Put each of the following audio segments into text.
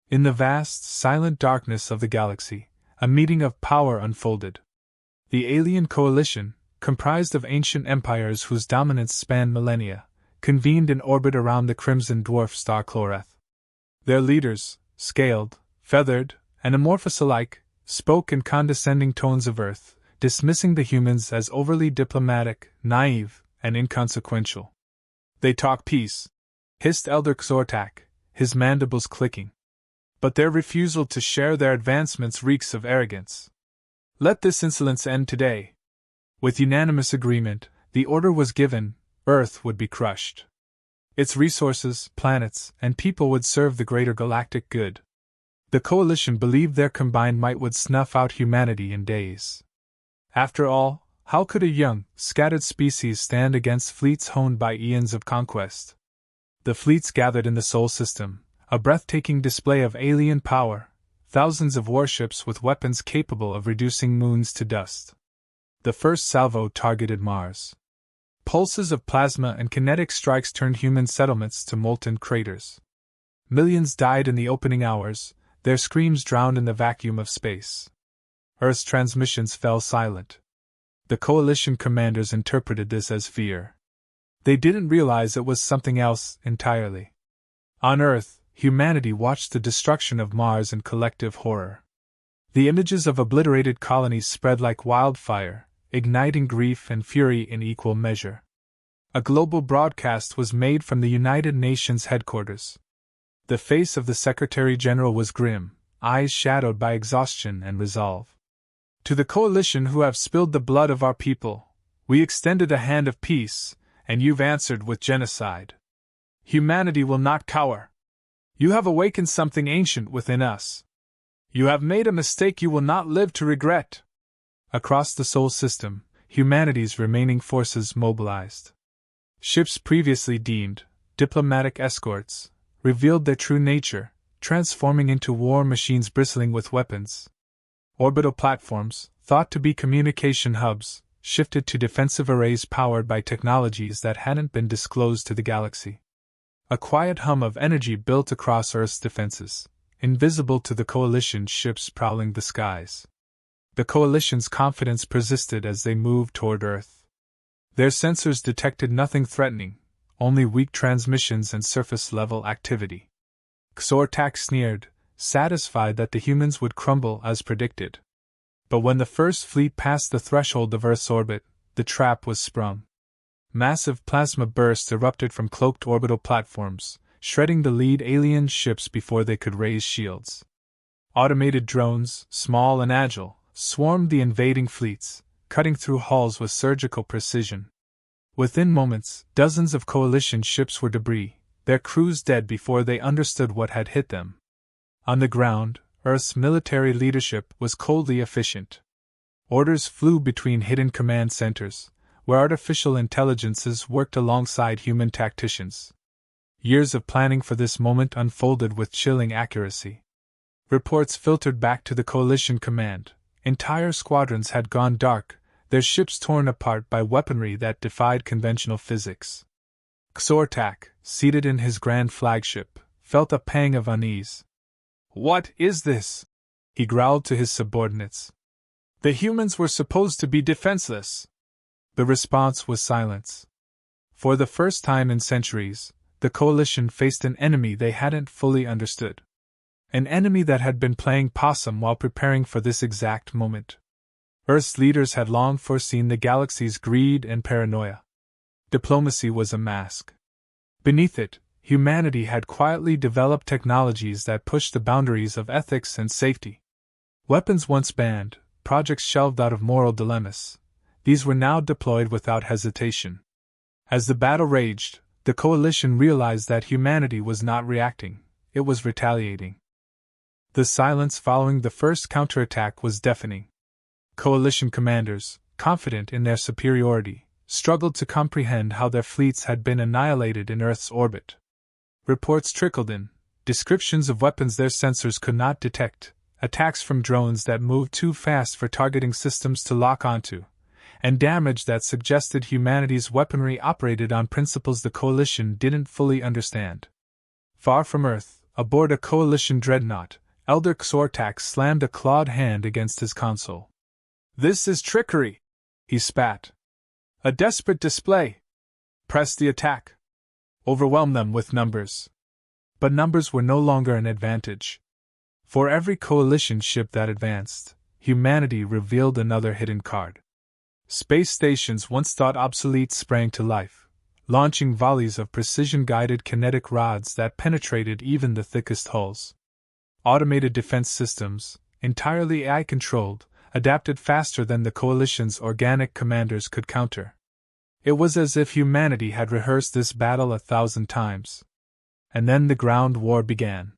In the vast, silent darkness of the galaxy, a meeting of power unfolded. The alien coalition, comprised of ancient empires whose dominance spanned millennia, convened in orbit around the crimson dwarf star Chloreth. Their leaders, scaled, feathered, and amorphous alike, spoke in condescending tones of Earth, dismissing the humans as overly diplomatic, naive, and inconsequential. "They talk peace," hissed Elder Xortak, his mandibles clicking. "But their refusal to share their advancements reeks of arrogance. Let this insolence end today." With unanimous agreement, the order was given: Earth would be crushed. Its resources, planets, and people would serve the greater galactic good. The coalition believed their combined might would snuff out humanity in days. After all, how could a young, scattered species stand against fleets honed by eons of conquest? The fleets gathered in the Sol system, a breathtaking display of alien power, thousands of warships with weapons capable of reducing moons to dust. The first salvo targeted Mars. Pulses of plasma and kinetic strikes turned human settlements to molten craters. Millions died in the opening hours, their screams drowned in the vacuum of space. Earth's transmissions fell silent. The coalition commanders interpreted this as fear. They didn't realize it was something else entirely. On Earth, humanity watched the destruction of Mars in collective horror. The images of obliterated colonies spread like wildfire, igniting grief and fury in equal measure. A global broadcast was made from the United Nations headquarters. The face of the Secretary-General was grim, eyes shadowed by exhaustion and resolve. "To the coalition who have spilled the blood of our people, we extended a hand of peace, and you've answered with genocide. Humanity will not cower. You have awakened something ancient within us. You have made a mistake you will not live to regret." Across the Sol system, humanity's remaining forces mobilized. Ships previously deemed diplomatic escorts revealed their true nature, transforming into war machines bristling with weapons. Orbital platforms, thought to be communication hubs, shifted to defensive arrays powered by technologies that hadn't been disclosed to the galaxy. A quiet hum of energy built across Earth's defenses, invisible to the coalition ships prowling the skies. The coalition's confidence persisted as they moved toward Earth. Their sensors detected nothing threatening, only weak transmissions and surface-level activity. Xortak sneered, satisfied that the humans would crumble as predicted. But when the first fleet passed the threshold of Earth's orbit, the trap was sprung. Massive plasma bursts erupted from cloaked orbital platforms, shredding the lead alien ships before they could raise shields. Automated drones, small and agile, swarmed the invading fleets, cutting through hulls with surgical precision. Within moments, dozens of coalition ships were debris, their crews dead before they understood what had hit them. On the ground, Earth's military leadership was coldly efficient. Orders flew between hidden command centers, where artificial intelligences worked alongside human tacticians. Years of planning for this moment unfolded with chilling accuracy. Reports filtered back to the coalition command. Entire squadrons had gone dark, their ships torn apart by weaponry that defied conventional physics. Xortak, seated in his grand flagship, felt a pang of unease. "What is this?" he growled to his subordinates. "The humans were supposed to be defenseless." The response was silence. For the first time in centuries, the coalition faced an enemy they hadn't fully understood. An enemy that had been playing possum while preparing for this exact moment. Earth's leaders had long foreseen the galaxy's greed and paranoia. Diplomacy was a mask. Beneath it, humanity had quietly developed technologies that pushed the boundaries of ethics and safety. Weapons once banned, projects shelved out of moral dilemmas, these were now deployed without hesitation. As the battle raged, the coalition realized that humanity was not reacting, it was retaliating. The silence following the first counterattack was deafening. Coalition commanders, confident in their superiority, struggled to comprehend how their fleets had been annihilated in Earth's orbit. Reports trickled in, descriptions of weapons their sensors could not detect, attacks from drones that moved too fast for targeting systems to lock onto, and damage that suggested humanity's weaponry operated on principles the coalition didn't fully understand. Far from Earth, aboard a coalition dreadnought, Elder Xortax slammed a clawed hand against his console. "This is trickery!" he spat. "A desperate display! Press the attack! Overwhelm them with numbers!" But numbers were no longer an advantage. For every coalition ship that advanced, humanity revealed another hidden card. Space stations once thought obsolete sprang to life, launching volleys of precision-guided kinetic rods that penetrated even the thickest hulls. Automated defense systems, entirely AI-controlled, adapted faster than the coalition's organic commanders could counter. It was as if humanity had rehearsed this battle 1,000 times. And then the ground war began.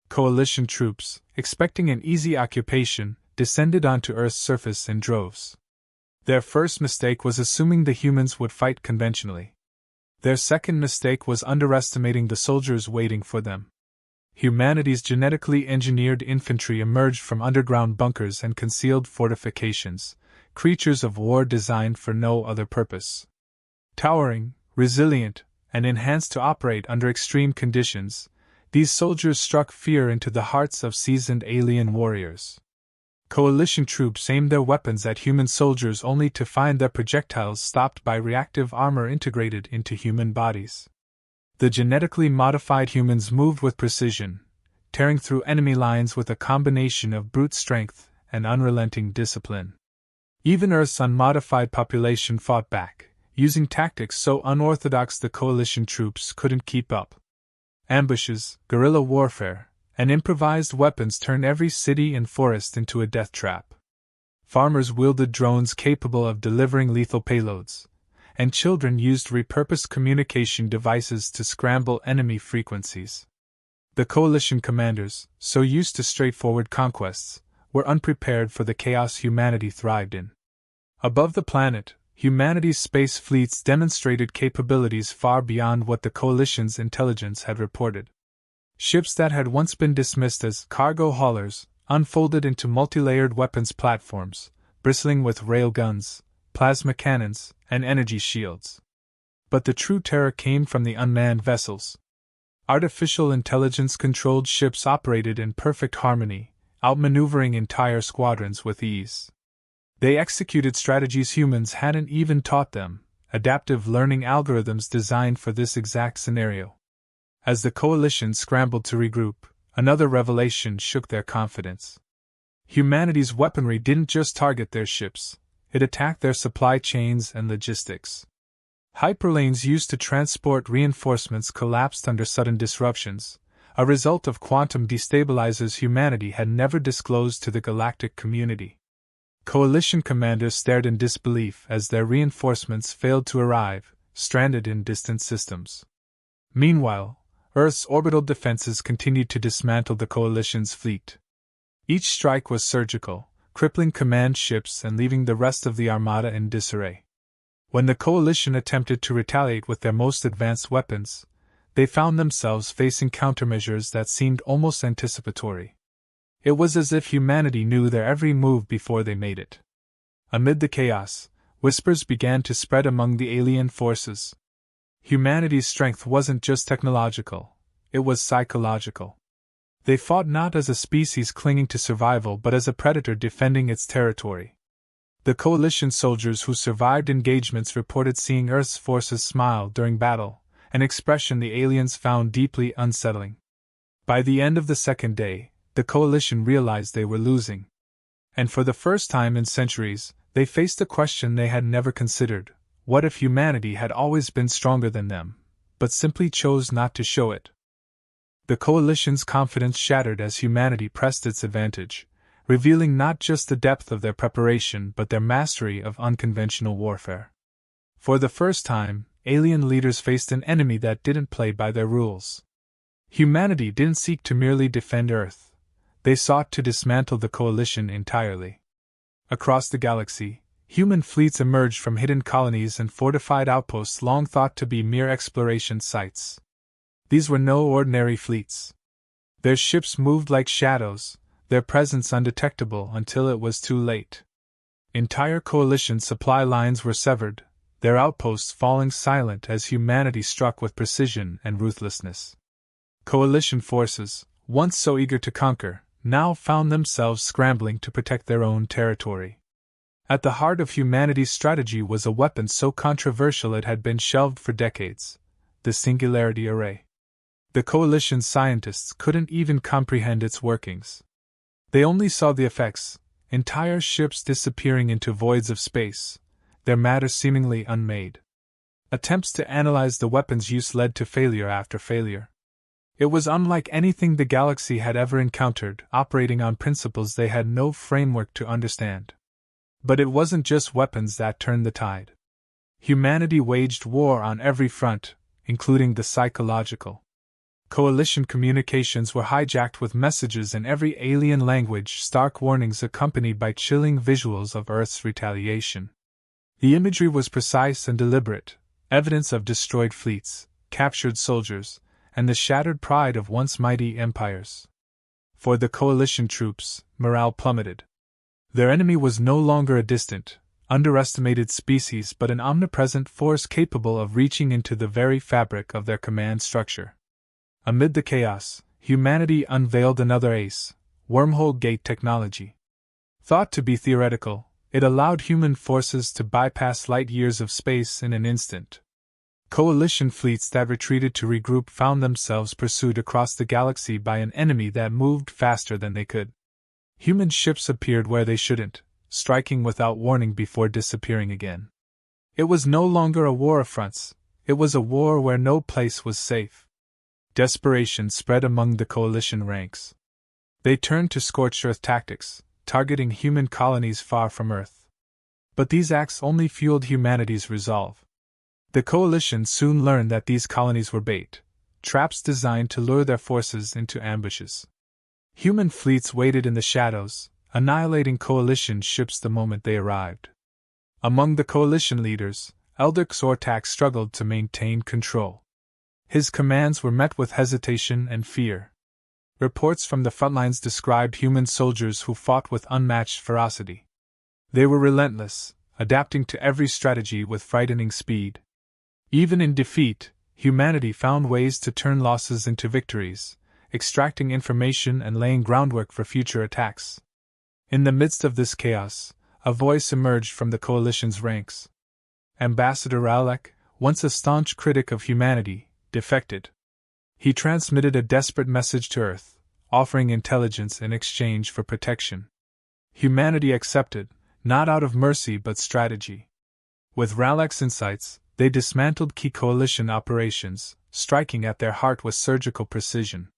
Coalition troops, expecting an easy occupation, descended onto Earth's surface in droves. Their first mistake was assuming the humans would fight conventionally. Their second mistake was underestimating the soldiers waiting for them. Humanity's genetically engineered infantry emerged from underground bunkers and concealed fortifications, creatures of war designed for no other purpose. Towering, resilient, and enhanced to operate under extreme conditions, these soldiers struck fear into the hearts of seasoned alien warriors. Coalition troops aimed their weapons at human soldiers only to find their projectiles stopped by reactive armor integrated into human bodies. The genetically modified humans moved with precision, tearing through enemy lines with a combination of brute strength and unrelenting discipline. Even Earth's unmodified population fought back, using tactics so unorthodox the coalition troops couldn't keep up. Ambushes, guerrilla warfare, and improvised weapons turned every city and forest into a death trap. Farmers wielded drones capable of delivering lethal payloads, and children used repurposed communication devices to scramble enemy frequencies. The coalition commanders, so used to straightforward conquests, were unprepared for the chaos humanity thrived in. Above the planet, humanity's space fleets demonstrated capabilities far beyond what the coalition's intelligence had reported. Ships that had once been dismissed as cargo haulers unfolded into multi-layered weapons platforms, bristling with railguns, plasma cannons, and energy shields. But the true terror came from the unmanned vessels. Artificial intelligence-controlled ships operated in perfect harmony, outmaneuvering entire squadrons with ease. They executed strategies humans hadn't even taught them, adaptive learning algorithms designed for this exact scenario. As the coalition scrambled to regroup, another revelation shook their confidence. Humanity's weaponry didn't just target their ships, it attacked their supply chains and logistics. Hyperlanes used to transport reinforcements collapsed under sudden disruptions, a result of quantum destabilizers humanity had never disclosed to the galactic community. Coalition commanders stared in disbelief as their reinforcements failed to arrive, stranded in distant systems. Meanwhile, Earth's orbital defenses continued to dismantle the Coalition's fleet. Each strike was surgical, crippling command ships and leaving the rest of the armada in disarray. When the Coalition attempted to retaliate with their most advanced weapons, they found themselves facing countermeasures that seemed almost anticipatory. It was as if humanity knew their every move before they made it. Amid the chaos, whispers began to spread among the alien forces. Humanity's strength wasn't just technological, it was psychological. They fought not as a species clinging to survival but as a predator defending its territory. The coalition soldiers who survived engagements reported seeing Earth's forces smile during battle, an expression the aliens found deeply unsettling. By the end of the second day, the coalition realized they were losing. And for the first time in centuries, they faced a question they had never considered: what if humanity had always been stronger than them, but simply chose not to show it? The coalition's confidence shattered as humanity pressed its advantage, revealing not just the depth of their preparation but their mastery of unconventional warfare. For the first time, alien leaders faced an enemy that didn't play by their rules. Humanity didn't seek to merely defend Earth. They sought to dismantle the coalition entirely. Across the galaxy, human fleets emerged from hidden colonies and fortified outposts long thought to be mere exploration sites. These were no ordinary fleets. Their ships moved like shadows, their presence undetectable until it was too late. Entire coalition supply lines were severed, their outposts falling silent as humanity struck with precision and ruthlessness. Coalition forces, once so eager to conquer, now found themselves scrambling to protect their own territory. At the heart of humanity's strategy was a weapon so controversial it had been shelved for decades: the Singularity Array. The Coalition scientists couldn't even comprehend its workings. They only saw the effects: entire ships disappearing into voids of space, their matter seemingly unmade. Attempts to analyze the weapon's use led to failure after failure. It was unlike anything the galaxy had ever encountered, operating on principles they had no framework to understand. But it wasn't just weapons that turned the tide. Humanity waged war on every front, including the psychological. Coalition communications were hijacked with messages in every alien language, stark warnings accompanied by chilling visuals of Earth's retaliation. The imagery was precise and deliberate, evidence of destroyed fleets, captured soldiers, and the shattered pride of once mighty empires. For the Coalition troops, morale plummeted. Their enemy was no longer a distant, underestimated species but an omnipresent force capable of reaching into the very fabric of their command structure. Amid the chaos, humanity unveiled another ace: wormhole gate technology. Thought to be theoretical, it allowed human forces to bypass light years of space in an instant. Coalition fleets that retreated to regroup found themselves pursued across the galaxy by an enemy that moved faster than they could. Human ships appeared where they shouldn't, striking without warning before disappearing again. It was no longer a war of fronts, it was a war where no place was safe. Desperation spread among the Coalition ranks. They turned to scorched earth tactics, targeting human colonies far from Earth. But these acts only fueled humanity's resolve. The Coalition soon learned that these colonies were bait, traps designed to lure their forces into ambushes. Human fleets waited in the shadows, annihilating Coalition ships the moment they arrived. Among the Coalition leaders, Elder Xortak struggled to maintain control. His commands were met with hesitation and fear. Reports from the frontlines described human soldiers who fought with unmatched ferocity. They were relentless, adapting to every strategy with frightening speed. Even in defeat, humanity found ways to turn losses into victories, extracting information and laying groundwork for future attacks. In the midst of this chaos, a voice emerged from the Coalition's ranks. Ambassador Ralek, once a staunch critic of humanity, defected. He transmitted a desperate message to Earth, offering intelligence in exchange for protection. Humanity accepted, not out of mercy but strategy. With Ralek's insights, they dismantled key Coalition operations, striking at their heart with surgical precision.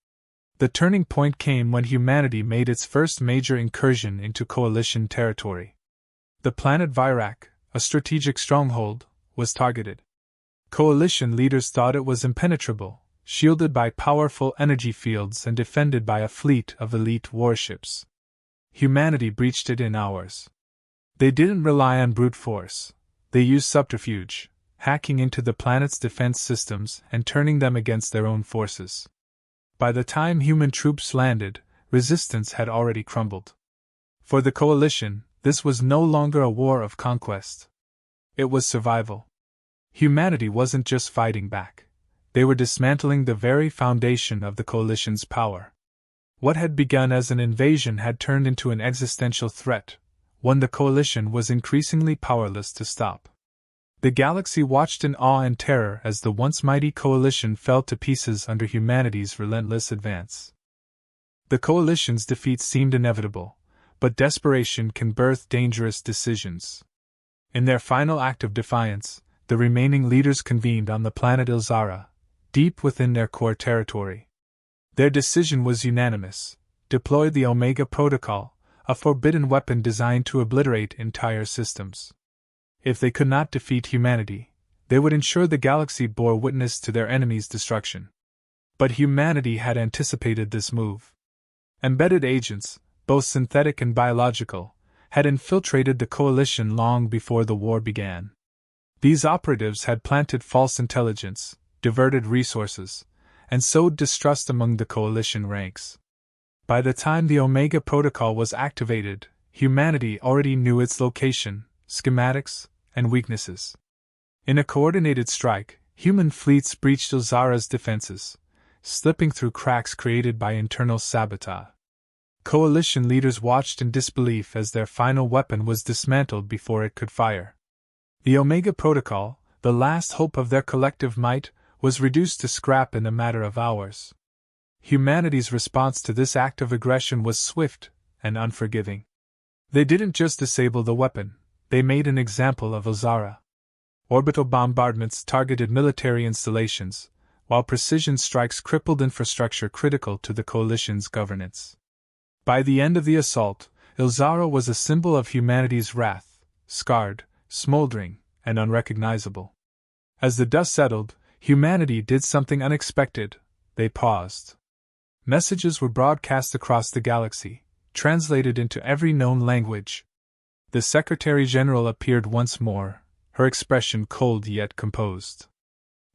The turning point came when humanity made its first major incursion into Coalition territory. The planet Virak, a strategic stronghold, was targeted. Coalition leaders thought it was impenetrable, shielded by powerful energy fields and defended by a fleet of elite warships. Humanity breached it in hours. They didn't rely on brute force. They used subterfuge, hacking into the planet's defense systems and turning them against their own forces. By the time human troops landed, resistance had already crumbled. For the Coalition, this was no longer a war of conquest. It was survival. Humanity wasn't just fighting back. They were dismantling the very foundation of the Coalition's power. What had begun as an invasion had turned into an existential threat, one the Coalition was increasingly powerless to stop. The galaxy watched in awe and terror as the once mighty Coalition fell to pieces under humanity's relentless advance. The Coalition's defeat seemed inevitable, but desperation can birth dangerous decisions. In their final act of defiance, the remaining leaders convened on the planet Ilzara, deep within their core territory. Their decision was unanimous: deploy the Omega Protocol, a forbidden weapon designed to obliterate entire systems. If they could not defeat humanity, they would ensure the galaxy bore witness to their enemy's destruction. But humanity had anticipated this move. Embedded agents, both synthetic and biological, had infiltrated the Coalition long before the war began. These operatives had planted false intelligence, diverted resources, and sowed distrust among the Coalition ranks. By the time the Omega Protocol was activated, humanity already knew its location, schematics, and weaknesses. In a coordinated strike, human fleets breached Ilzara's defenses, slipping through cracks created by internal sabotage. Coalition leaders watched in disbelief as their final weapon was dismantled before it could fire. The Omega Protocol, the last hope of their collective might, was reduced to scrap in a matter of hours. Humanity's response to this act of aggression was swift and unforgiving. They didn't just disable the weapon, they made an example of Ilzara. Orbital bombardments targeted military installations, while precision strikes crippled infrastructure critical to the Coalition's governance. By the end of the assault, Ilzara was a symbol of humanity's wrath, scarred, smoldering, and unrecognizable. As the dust settled, humanity did something unexpected. They paused. Messages were broadcast across the galaxy, translated into every known language. The Secretary-General appeared once more, her expression cold yet composed.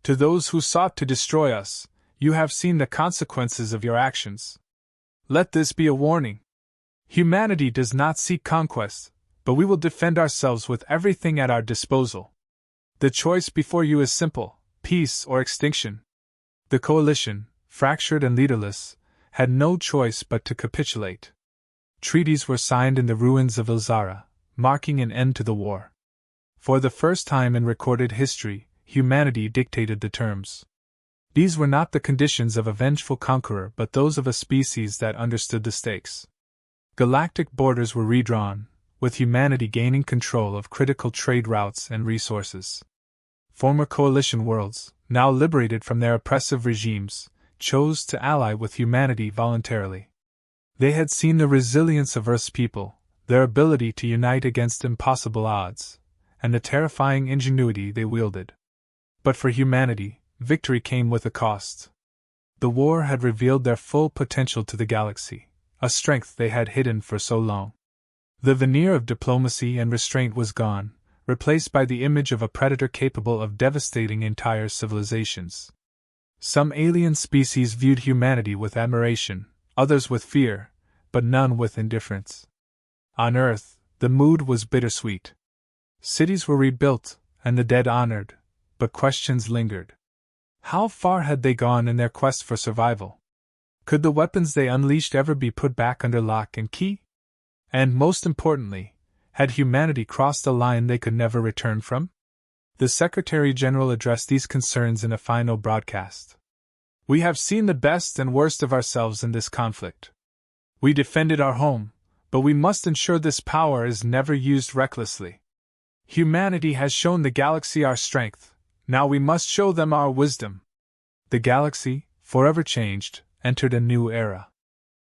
To those who sought to destroy us, you have seen the consequences of your actions. Let this be a warning. Humanity does not seek conquest, but we will defend ourselves with everything at our disposal. The choice before you is simple: peace or extinction. The Coalition, fractured and leaderless, had no choice but to capitulate. Treaties were signed in the ruins of Ilzara, marking an end to the war. For the first time in recorded history, humanity dictated the terms. These were not the conditions of a vengeful conqueror but those of a species that understood the stakes. Galactic borders were redrawn, with humanity gaining control of critical trade routes and resources. Former Coalition worlds, now liberated from their oppressive regimes, chose to ally with humanity voluntarily. They had seen the resilience of Earth's people, their ability to unite against impossible odds, and the terrifying ingenuity they wielded. But for humanity, victory came with a cost. The war had revealed their full potential to the galaxy, a strength they had hidden for so long. The veneer of diplomacy and restraint was gone, replaced by the image of a predator capable of devastating entire civilizations. Some alien species viewed humanity with admiration, others with fear, but none with indifference. On Earth, the mood was bittersweet. Cities were rebuilt, and the dead honored, but questions lingered. How far had they gone in their quest for survival? Could the weapons they unleashed ever be put back under lock and key? And most importantly, had humanity crossed a line they could never return from? The Secretary-General addressed these concerns in a final broadcast. We have seen the best and worst of ourselves in this conflict. We defended our home, but we must ensure this power is never used recklessly. Humanity has shown the galaxy our strength, now we must show them our wisdom. The galaxy, forever changed, entered a new era.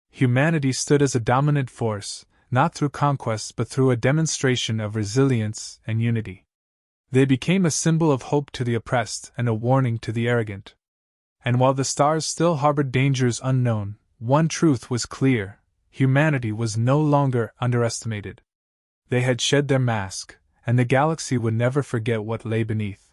Humanity stood as a dominant force, not through conquest but through a demonstration of resilience and unity. They became a symbol of hope to the oppressed and a warning to the arrogant. And while the stars still harbored dangers unknown, one truth was clear: humanity was no longer underestimated. They had shed their mask, and the galaxy would never forget what lay beneath.